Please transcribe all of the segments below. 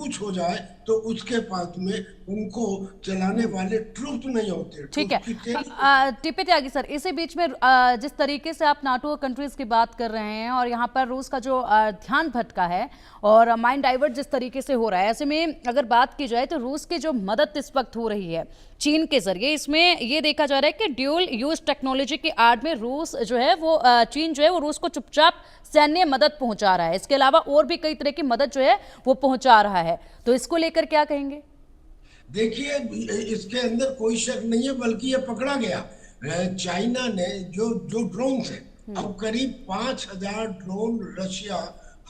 कुछ हो जाए तो उसके पास में उनको चलाने वाले ट्रूप नहीं होते, ठीक है। ट्रूप की ट्रेनिंग। टीपी त्यागी सर, इसी बीच में जिस तरीके से आप नाटो कंट्रीज की बात कर रहे हैं और यहाँ पर रूस का जो ध्यान भटका है और माइंड डाइवर्ट जिस तरीके से हो रहा है, ऐसे में अगर बात की जाए तो रूस की जो मदद इस वक्त हो रही है चीन के जरिए, इसमें ये देखा जा रहा है कि ड्यूल यूज टेक्नोलॉजी की आड़ में रूस जो है वो चीन जो है वो रूस को चुपचाप सैन्य मदद पहुंचा रहा है। इसके अलावा और भी कई तरह की मदद जो है वो पहुंचा रहा है, तो इसको लेकर क्या कहेंगे? देखिए, इसके अंदर कोई शक नहीं है, बल्कि ये पकड़ा गया। चाइना ने जो जो ड्रोन है, अब करीब 5,000 ड्रोन रशिया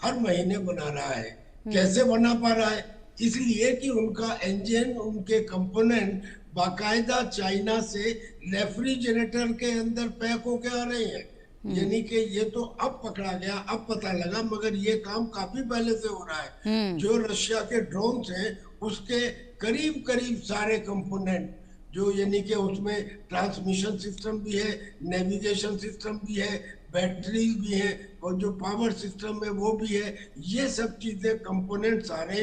हर महीने बना रहा है। कैसे बना पा रहा है? इसलिए कि उनका इंजन, उनके कंपोनेंट बाकायदा चाइना से रेफ्रिजरेटर के अंदर पैक होके आ रहे हैं। यानी कि ये तो अब पकड़ा गया, अब पता लगा, मगर ये काम काफी पहले से हो रहा है। जो रशिया के ड्रोन हैं उसके करीब करीब सारे कंपोनेंट, जो यानी कि उसमें ट्रांसमिशन सिस्टम भी है, नेविगेशन सिस्टम भी है, बैटरीज भी है, और जो पावर सिस्टम है वो भी है। ये सब चीजें, कंपोनेंट सारे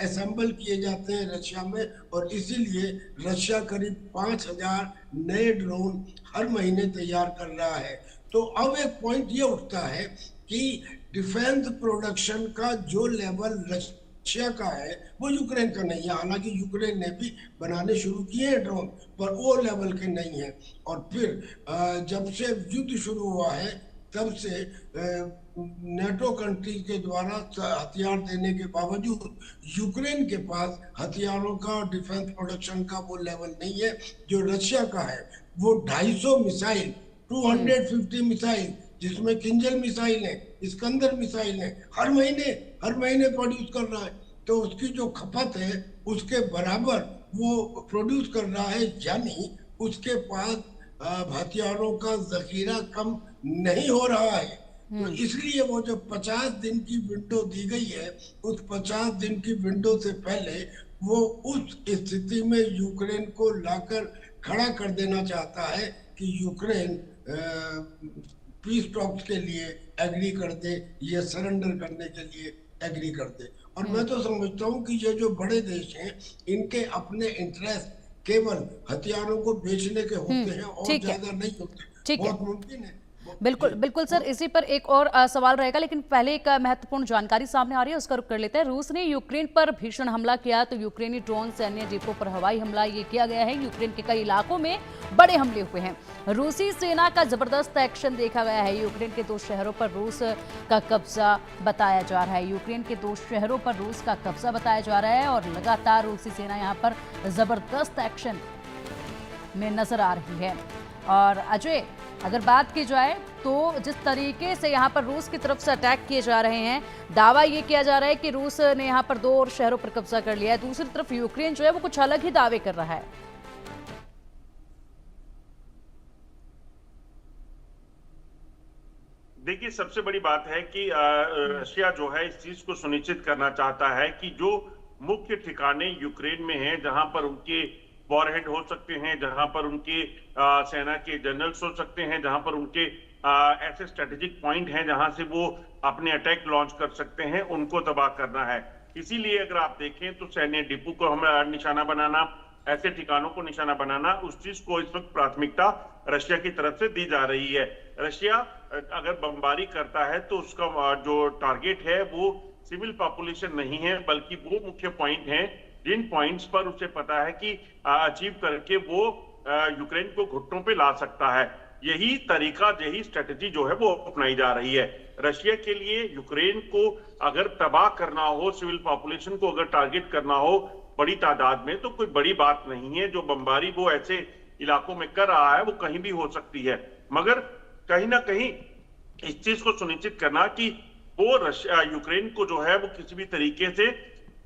असेंबल किए जाते हैं रशिया में, और इसीलिए रशिया करीब 5,000 नए ड्रोन हर महीने तैयार कर रहा है। तो अब एक पॉइंट ये उठता है कि डिफेंस प्रोडक्शन का जो लेवल रशिया का है वो यूक्रेन का नहीं है। हालांकि यूक्रेन ने भी बनाने शुरू किए हैं ड्रोन, पर वो लेवल के नहीं है। और फिर जब से युद्ध शुरू हुआ है तब से नेटो कंट्रीज के द्वारा हथियार देने के बावजूद यूक्रेन के पास हथियारों का और डिफेंस प्रोडक्शन का वो लेवल नहीं है जो रशिया का है। वो 250 मिसाइल, 250 मिसाइल, जिसमें किंजल मिसाइल है, इस्कंदर मिसाइल है, हर महीने प्रोड्यूस कर रहा है। तो उसकी जो खपत है उसके बराबर वो प्रोड्यूस कर रहा है, यानी उसके पास हथियारों का जखीरा कम नहीं हो रहा है। तो इसलिए वो जो 50 दिन की विंडो दी गई है, उस 50 दिन की विंडो से पहले वो उस स्थिति में यूक्रेन को लाकर खड़ा कर देना चाहता है कि यूक्रेन पीस टॉक्स के लिए एग्री कर दे या सरेंडर करने के लिए एग्री कर दे। और मैं तो समझता हूँ कि ये जो बड़े देश हैं, इनके अपने इंटरेस्ट केवल हथियारों को बेचने के होते हैं और ज्यादा नहीं होते। ठीक है, बहुत मुमकिन है। बिल्कुल बिल्कुल सर, इसी पर एक और सवाल रहेगा, लेकिन पहले एक महत्वपूर्ण जानकारी सामने आ रही है, उसका रुख कर लेते हैं। रूस ने यूक्रेन पर भीषण हमला किया, तो यूक्रेनी ड्रोन, सैन्य डिपो पर हवाई हमला ये किया गया है। यूक्रेन के कई इलाकों में बड़े हमले हुए हैं। रूसी सेना का जबरदस्त एक्शन देखा गया है। यूक्रेन के 2 शहरों पर रूस का कब्जा बताया जा रहा है। यूक्रेन के 2 शहरों पर रूस का कब्जा बताया जा रहा है और लगातार रूसी सेना यहाँ पर जबरदस्त एक्शन में नजर आ रही है। और अजय, अगर बात की जाए तो जिस तरीके से यहाँ पर रूस की तरफ से अटैक किए जा रहे हैं, दावा ये किया जा रहा है कि रूस ने यहाँ पर 2 और शहरों पर कब्जा कर लिया है। दूसरी तरफ यूक्रेन जो है वो कुछ अलग ही दावे कर रहा है। देखिए, सबसे बड़ी बात है कि रशिया जो है इस चीज को सुनिश्चित करना चाहता है कि जो मुख्य ठिकाने यूक्रेन में हैं, जहां पर उनके वॉरहेड हो सकते हैं, जहां पर उनके सेना के जनरल्स हो सकते हैं, जहां पर उनके ऐसे स्ट्रेटेजिक पॉइंट हैं जहां से वो अपने अटैक लॉन्च कर सकते हैं, उनको तबाह करना है। इसीलिए अगर आप देखें तो सैन्य डिपो को हम निशाना बनाना, ऐसे ठिकानों को निशाना बनाना, उस चीज को इस वक्त प्राथमिकता रशिया की तरफ से दी जा रही है। रशिया अगर बमबारी करता है तो उसका जो टारगेट है वो सिविल पॉपुलेशन नहीं है, बल्कि वो मुख्य पॉइंट हैं जिन पॉइंट्स पर उसे पता है कि अचीव करके वो यूक्रेन को घुटनों पे ला सकता है। यही तरीका, यही स्ट्रेटेजी जो है वो अपनाई जा रही है। रशिया के लिए यूक्रेन को अगर तबाह करना हो, सिविल पॉपुलेशन को अगर टारगेट करना हो बड़ी तादाद में, तो कोई बड़ी बात नहीं है। जो बमबारी वो ऐसे इलाकों में कर रहा है वो कहीं भी हो सकती है, मगर कहीं ना कहीं इस चीज को सुनिश्चित करना कि वो रशिया यूक्रेन को जो है वो किसी भी तरीके से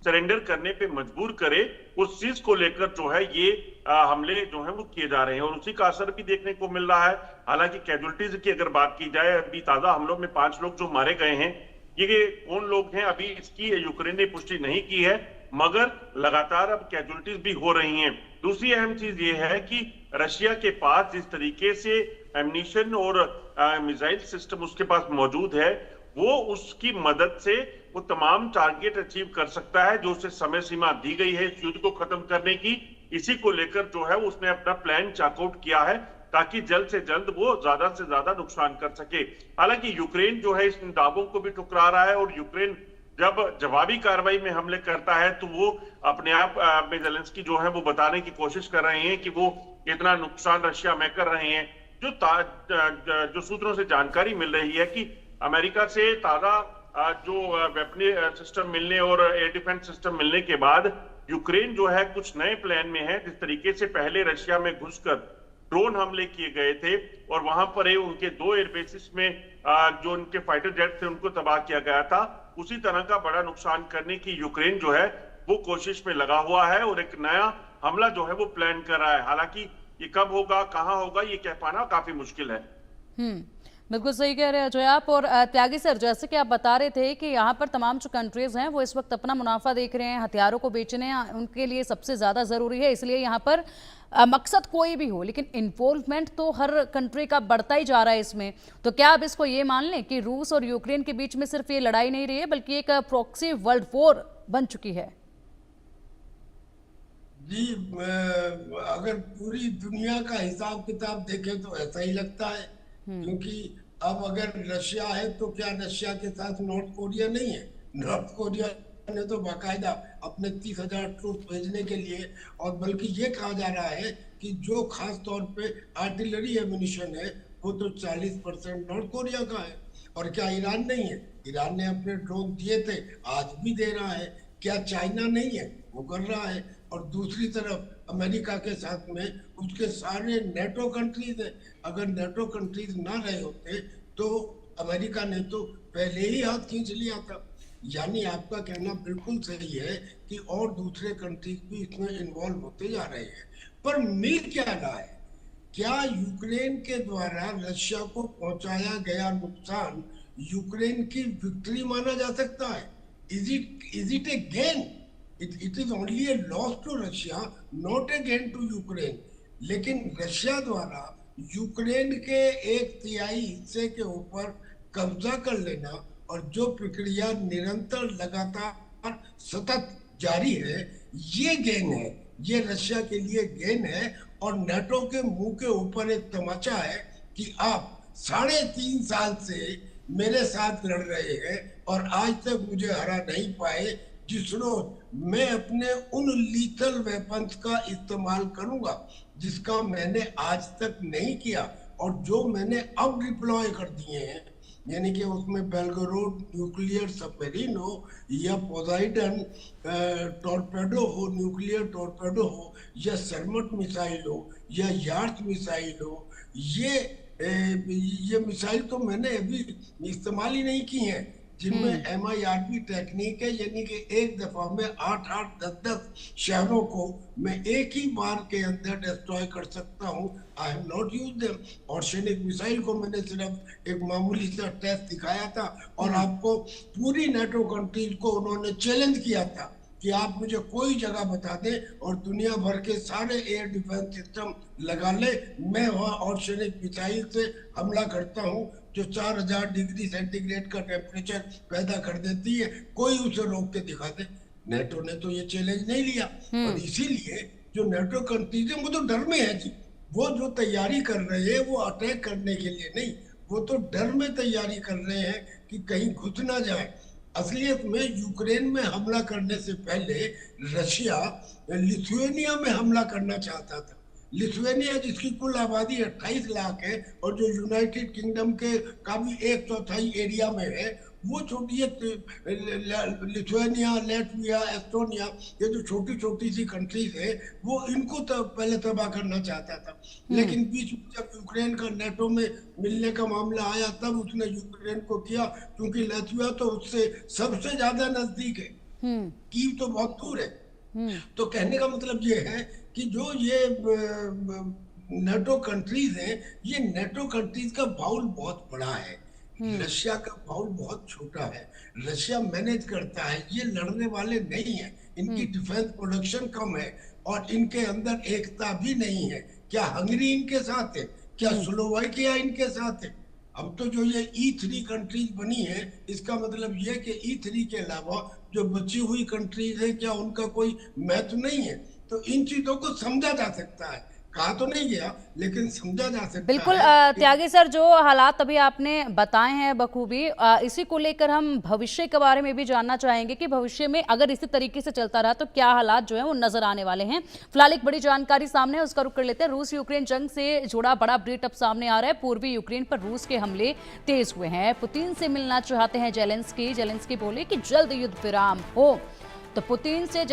सरेंडर करने पे मजबूर करे, उस चीज को लेकर जो है ये हमले जो है वो किए जा रहे हैं और उसी का असर भी देखने को मिल रहा है। हालांकि कैजुअलिटीज की अगर बात की जाए, अभी ताजा हमलों में 5 लोग जो मारे गए हैं, ये कौन लोग हैं अभी इसकी यूक्रेन ने पुष्टि नहीं की है, मगर लगातार अब कैजुअलिटीज भी हो रही हैं। दूसरी अहम चीज ये है कि रशिया के पास जिस तरीके से एम्यूनिशन और मिसाइल सिस्टम उसके पास मौजूद है, वो उसकी मदद से वो तमाम टारगेट अचीव कर सकता है जो उसे समय सीमा दी गई है इस युद्ध को खत्म करने की। इसी को लेकर जो है उसने अपना प्लान चेकआउट किया है ताकि जल्द से जल्द वो ज्यादा से ज्यादा नुकसान कर सके। हालांकि यूक्रेन जो है इन दावों को भी ठुकरा रहा है और यूक्रेन जब जवाबी कार्रवाई में हमले करता है तो वो अपने आप में ज़ेलेंस्की जो है वो बताने की कोशिश कर रहे हैं कि वो कितना नुकसान रशिया में कर रहे हैं। जो सूत्रों से जानकारी मिल रही है कि अमेरिका से ताजा जो वेपन सिस्टम मिलने और एयर डिफेंस सिस्टम मिलने के बाद यूक्रेन जो है कुछ नए प्लान में है। जिस तरीके से पहले रशिया में घुसकर ड्रोन हमले किए गए थे और वहां पर उनके 2 एयरबेसिस में जो उनके फाइटर जेट थे उनको तबाह किया गया था, उसी तरह का बड़ा नुकसान करने की यूक्रेन जो है वो कोशिश में लगा हुआ है और एक नया हमला जो है वो प्लान कर रहा है। हालांकि ये कब होगा, कहां होगा, ये कह पाना काफी मुश्किल है। बिल्कुल सही कह रहे हैं अजय आप। और त्यागी सर, जैसे कि आप बता रहे थे कि यहाँ पर तमाम जो कंट्रीज हैं वो इस वक्त अपना मुनाफा देख रहे हैं, हथियारों को बेचने उनके लिए सबसे ज़्यादा ज़रूरी है, इसलिए यहाँ पर मकसद कोई भी हो लेकिन इन्वॉल्वमेंट तो हर कंट्री का बढ़ता ही जा रहा है इसमें। तो क्या आप इसको ये मान लें कि रूस और यूक्रेन के बीच में सिर्फ ये लड़ाई नहीं रही है बल्कि एक प्रॉक्सी वर्ल्ड वॉर बन चुकी है? जी, अगर पूरी दुनिया का हिसाब किताब देखें तो ऐसा ही लगता है, क्योंकि अब अगर रशिया है तो क्या रशिया के साथ नॉर्थ कोरिया नहीं है? नॉर्थ कोरिया ने तो बाकायदा अपने 30,000 ट्रूप भेजने के लिए, और बल्कि ये कहा जा रहा है कि जो खास तौर पे आर्टिलरी एम्यूनिशन है वो तो 40% नॉर्थ कोरिया का है। और क्या ईरान नहीं है? ईरान ने अपने ड्रोन दिए थे, आज भी दे रहा है। क्या चाइना नहीं है? वो कर रहा है। और दूसरी तरफ अमेरिका के साथ में उसके सारे नेटो कंट्रीज हैं। अगर नेटो कंट्रीज ना रहे होते तो अमेरिका ने तो पहले ही हाथ खींच लिया था। यानी आपका कहना बिल्कुल सही है कि और दूसरे कंट्रीज भी इसमें इन्वॉल्व होते जा रहे हैं। पर मिल क्या रहा है? क्या यूक्रेन के द्वारा रशिया को पहुंचाया गया नुकसान यूक्रेन की विक्ट्री माना जा सकता है? Is it A gain? It is only a loss to Russia, not a gain to Ukraine. लेकिन रशिया द्वारा यूक्रेन के 1/3 हिस्से के ऊपर कब्जा कर लेना और जो प्रक्रिया निरंतर लगातार सतत जारी है, ये गेन है, ये रशिया के लिए गेन है। और नाटो के मुंह के ऊपर एक तमाचा है कि आप 3.5 साल से मेरे साथ लड़ रहे हैं और आज तक मुझे हरा नहीं पाए। जिस रोज मैं अपने उन लीथल वेपन्स का इस्तेमाल करूंगा जिसका मैंने आज तक नहीं किया और जो मैंने अब डिप्लॉय कर दिए हैं, यानी कि उसमें बेलगोरोड न्यूक्लियर सबमरीन हो या पोजाइडन टॉर्पेडो हो, न्यूक्लियर टॉर्पेडो हो, या सरमट मिसाइल हो या यार्थ मिसाइल हो, ये मिसाइल तो मैंने अभी इस्तेमाल ही नहीं की हैं, जिनमें MIRV टेक्निक है, यानी कि एक दफा में 8-8, 10-10 शहरों को मैं एक ही बार के अंदर डिस्ट्रॉय कर सकता हूं। I have not use them. और सैनिक मिसाइल को मैंने सिर्फ एक मामूली सा टेस्ट दिखाया था और आपको पूरी नेटो कंट्रीज को उन्होंने चैलेंज किया था कि आप मुझे कोई जगह बता दें और दुनिया भर के सारे एयर डिफेंस सिस्टम लगा ले, मैं वहाँ और सैनिक मिसाइल से हमला करता हूँ जो 4000 डिग्री सेंटीग्रेड का टेम्परेचर पैदा कर देती है, कोई उसे रोक के दिखा दे। नेटो ने तो ये चैलेंज नहीं लिया और इसीलिए जो नेटो कंट्रीज है वो तो डर में है जी। वो जो तैयारी कर रहे हैं वो अटैक करने के लिए नहीं, वो तो डर में तैयारी कर रहे हैं कि कहीं घुस ना जाए। असलियत में यूक्रेन में हमला करने से पहले रशिया लिथुआनिया में हमला करना चाहता था। लिथुआनिया जिसकी कुल आबादी 28 लाख है और जो यूनाइटेड किंगडम के काफी 1/4 एरिया में है, वो छोटी लिथुआनिया, लैटविया, एस्टोनिया, ये जो छोटी छोटी सी कंट्रीज है वो इनको पहले तबाह करना चाहता था। लेकिन बीच में जब यूक्रेन का नेटो में मिलने का मामला आया तब उसने यूक्रेन को किया, क्योंकि लैटविया तो उससे सबसे ज्यादा नजदीक है, कीव तो बहुत दूर है। तो कहने का मतलब ये है कि जो ये नेटो कंट्रीज हैं, ये नेटो कंट्रीज का बाउल बहुत बड़ा है, रशिया का बाउल बहुत छोटा है। रशिया मैनेज करता है, ये लड़ने वाले नहीं है, इनकी डिफेंस प्रोडक्शन कम है और इनके अंदर एकता भी नहीं है। क्या हंगरी इनके साथ है? क्या स्लोवाकिया इनके साथ है? अब तो जो ये E3 कंट्रीज बनी है, इसका मतलब ये कि E3 के अलावा जो बची हुई कंट्रीज है, क्या उनका कोई महत्व नहीं है? तो इन चीजों को समझा जा सकता है, कहा तो नहीं गया, लेकिन समझा जा सकता बिल्कुल है कि त्यागी सर, जो हालात अभी आपने बताए हैं बखूबी, इसी को लेकर हम भविष्य के बारे में भी जानना चाहेंगे कि भविष्य में अगर इसी तरीके से चलता रहा तो क्या हालात जो है वो नजर आने वाले हैं। फिलहाल एक बड़ी जानकारी सामने है, उसका रुख कर लेते हैं। रूस यूक्रेन जंग से जुड़ा बड़ा अपडेट अब सामने आ रहा है। पूर्वी यूक्रेन पर रूस के हमले तेज हुए हैं। पुतिन से मिलना चाहते हैं जेलेंस्की। जेलेंस्की बोले कि जल्द युद्ध विराम हो। तो पुतिन से